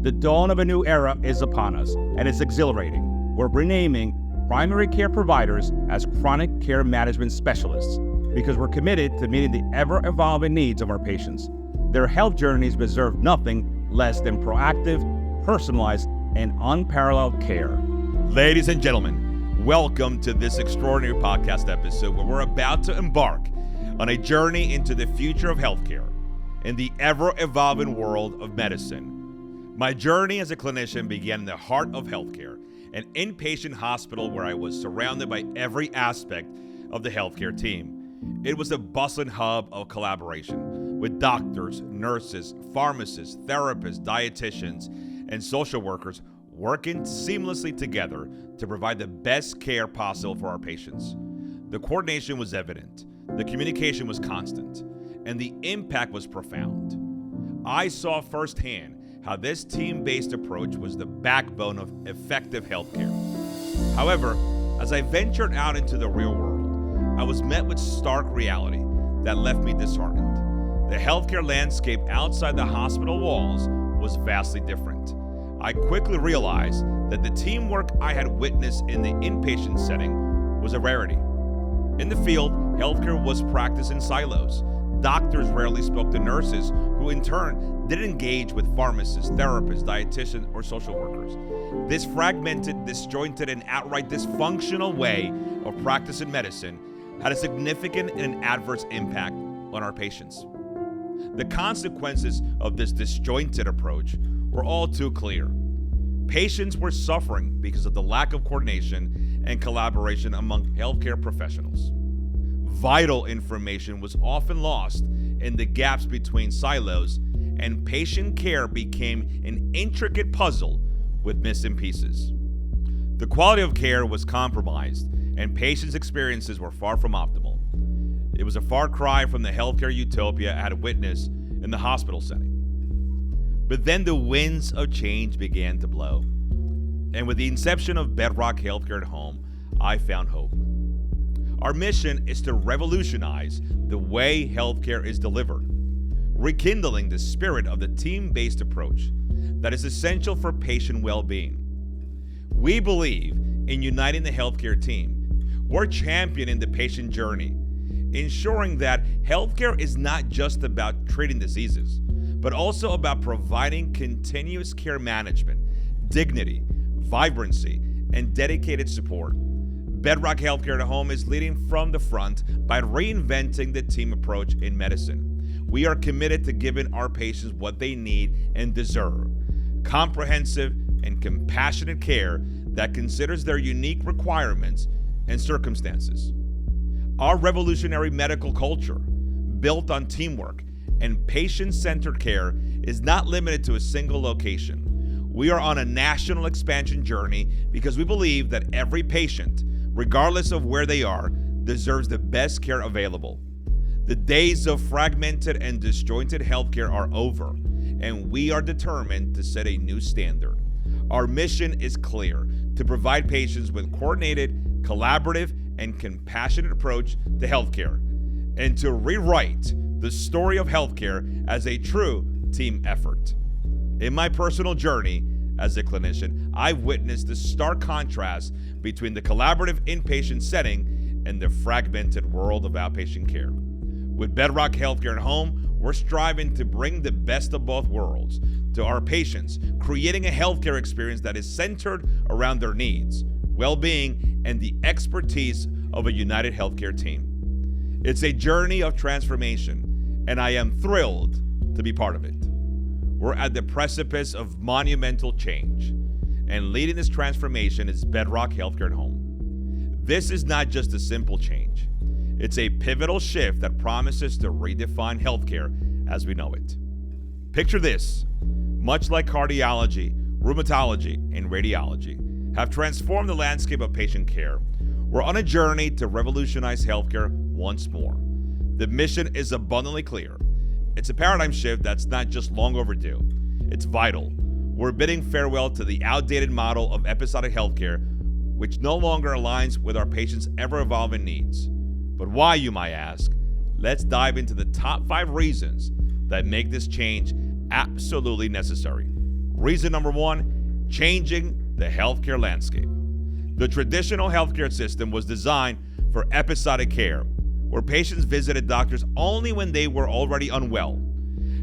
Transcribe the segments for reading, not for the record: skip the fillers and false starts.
The dawn of a new era is upon us, and it's exhilarating. We're renaming primary care providers as chronic care management specialists because we're committed to meeting the ever-evolving needs of our patients. Their health journeys deserve nothing less than proactive, personalized, and unparalleled care. Ladies and gentlemen, welcome to this extraordinary podcast episode where we're about to embark on a journey into the future of healthcare in the ever-evolving world of medicine. My journey as a clinician began in the heart of healthcare, an inpatient hospital where I was surrounded by every aspect of the healthcare team. It was a bustling hub of collaboration with doctors, nurses, pharmacists, therapists, dietitians, and social workers working seamlessly together to provide the best care possible for our patients. The coordination was evident, the communication was constant, and the impact was profound. I saw firsthand how this team-based approach was the backbone of effective healthcare. However, as I ventured out into the real world, I was met with stark reality that left me disheartened. The healthcare landscape outside the hospital walls was vastly different. I quickly realized that the teamwork I had witnessed in the inpatient setting was a rarity. In the field, healthcare was practiced in silos. Doctors rarely spoke to nurses, who in turn didn't engage with pharmacists, therapists, dietitians, or social workers. This fragmented, disjointed, and outright dysfunctional way of practicing medicine had a significant and adverse impact on our patients. The consequences of this disjointed approach were all too clear. Patients were suffering because of the lack of coordination and collaboration among healthcare professionals. Vital information was often lost in the gaps between silos, and patient care became an intricate puzzle with missing pieces. The quality of care was compromised, and patients' experiences were far from optimal. It was a far cry from the healthcare utopia I had witnessed in the hospital setting. But then the winds of change began to blow, and with the inception of Bedrock Healthcare at Home, I found hope. Our mission is to revolutionize the way healthcare is delivered, rekindling the spirit of the team-based approach that is essential for patient well-being. We believe in uniting the healthcare team. We're championing the patient journey, ensuring that healthcare is not just about treating diseases, but also about providing continuous care management, dignity, vibrancy, and dedicated support. Bedrock Healthcare at Home is leading from the front by reinventing the team approach in medicine. We are committed to giving our patients what they need and deserve: comprehensive and compassionate care that considers their unique requirements and circumstances. Our revolutionary medical culture, built on teamwork and patient-centered care, is not limited to a single location. We are on a national expansion journey because we believe that every patient, regardless of where they are, deserves the best care available. The days of fragmented and disjointed healthcare are over, and we are determined to set a new standard. Our mission is clear: to provide patients with coordinated, collaborative, and compassionate approach to healthcare, and to rewrite the story of healthcare as a true team effort. In my personal journey as a clinician, I've witnessed the stark contrast between the collaborative inpatient setting and the fragmented world of outpatient care. With Bedrock Healthcare at Home, we're striving to bring the best of both worlds to our patients, creating a healthcare experience that is centered around their needs, well-being, and the expertise of a united healthcare team. It's a journey of transformation, and I am thrilled to be part of it. We're at the precipice of monumental change, and leading this transformation is Bedrock Healthcare at Home. This is not just a simple change. It's a pivotal shift that promises to redefine healthcare as we know it. Picture this: much like cardiology, rheumatology, and radiology have transformed the landscape of patient care, we're on a journey to revolutionize healthcare once more. The mission is abundantly clear. It's a paradigm shift that's not just long overdue, it's vital. We're bidding farewell to the outdated model of episodic healthcare, which no longer aligns with our patients' ever-evolving needs. But why, you might ask? Let's dive into the top 5 reasons that make this change absolutely necessary. Reason number one, changing the healthcare landscape. The traditional healthcare system was designed for episodic care, where patients visited doctors only when they were already unwell.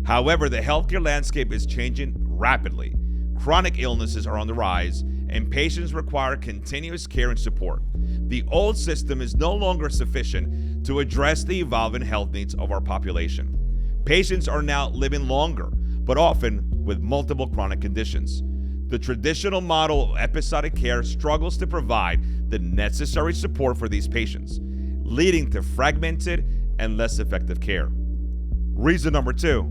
However, the healthcare landscape is changing rapidly. Chronic illnesses are on the rise, and patients require continuous care and support. The old system is no longer sufficient to address the evolving health needs of our population. Patients are now living longer, but often with multiple chronic conditions. The traditional model of episodic care struggles to provide the necessary support for these patients, leading to fragmented and less effective care. Reason number two,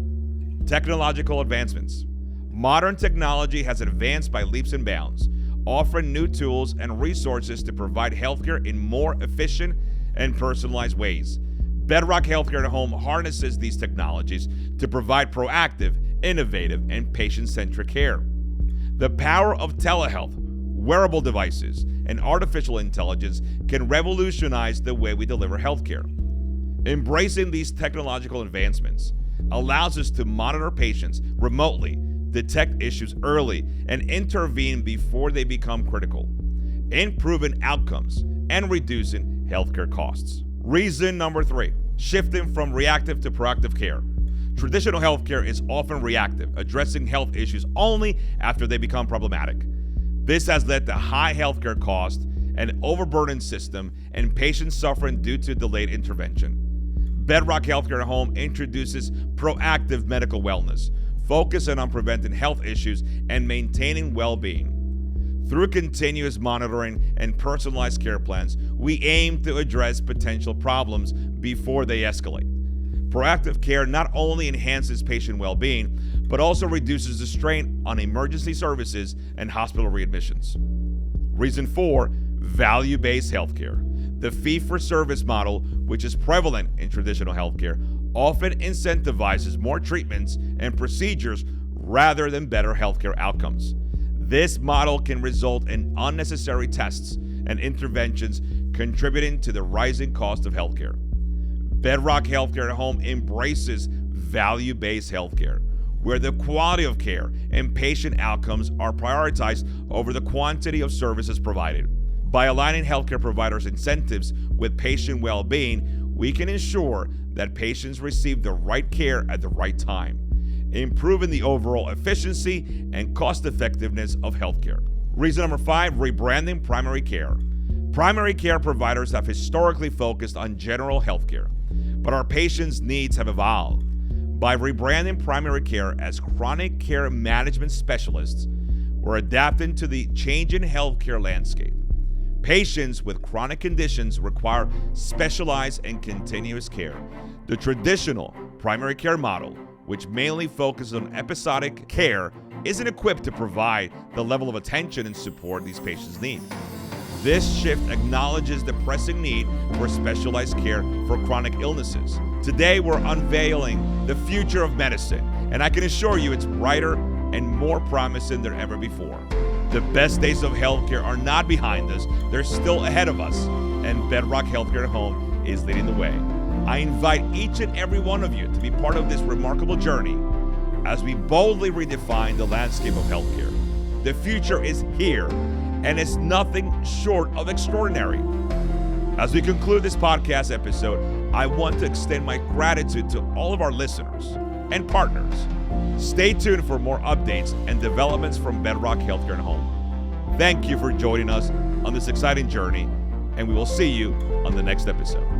technological advancements. Modern technology has advanced by leaps and bounds, offering new tools and resources to provide healthcare in more efficient and personalized ways. Bedrock Healthcare at Home harnesses these technologies to provide proactive, innovative, and patient-centric care. The power of telehealth, wearable devices, and artificial intelligence can revolutionize the way we deliver healthcare. Embracing these technological advancements allows us to monitor patients remotely, detect issues early, and intervene before they become critical, improving outcomes and reducing healthcare costs. Reason number three, shifting from reactive to proactive care. Traditional healthcare is often reactive, addressing health issues only after they become problematic. This has led to high healthcare costs, an overburdened system, and patients suffering due to delayed intervention. Bedrock Healthcare at Home introduces proactive medical wellness, focusing on preventing health issues and maintaining well-being. Through continuous monitoring and personalized care plans, we aim to address potential problems before they escalate. Proactive care not only enhances patient well-being, but also reduces the strain on emergency services and hospital readmissions. Reason 4, value-based healthcare. The fee-for-service model, which is prevalent in traditional healthcare, often incentivizes more treatments and procedures rather than better healthcare outcomes. This model can result in unnecessary tests and interventions, contributing to the rising cost of healthcare. Bedrock Healthcare at Home embraces value-based healthcare, where the quality of care and patient outcomes are prioritized over the quantity of services provided. By aligning healthcare providers' incentives with patient well-being, we can ensure that patients receive the right care at the right time, improving the overall efficiency and cost-effectiveness of healthcare. Reason number 5, rebranding primary care. Primary care providers have historically focused on general healthcare, but our patients' needs have evolved. By rebranding primary care as chronic care management specialists, we're adapting to the changing healthcare landscape. Patients with chronic conditions require specialized and continuous care. The traditional primary care model, which mainly focuses on episodic care, isn't equipped to provide the level of attention and support these patients need. This shift acknowledges the pressing need for specialized care for chronic illnesses. Today, we're unveiling the future of medicine, and I can assure you it's brighter and more promising than ever before. The best days of healthcare are not behind us, they're still ahead of us, and Bedrock Healthcare at Home is leading the way. I invite each and every one of you to be part of this remarkable journey as we boldly redefine the landscape of healthcare. The future is here, and it's nothing short of extraordinary. As we conclude this podcast episode, I want to extend my gratitude to all of our listeners and partners. Stay tuned for more updates and developments from Bedrock Healthcare at Home. Thank you for joining us on this exciting journey, and we will see you on the next episode.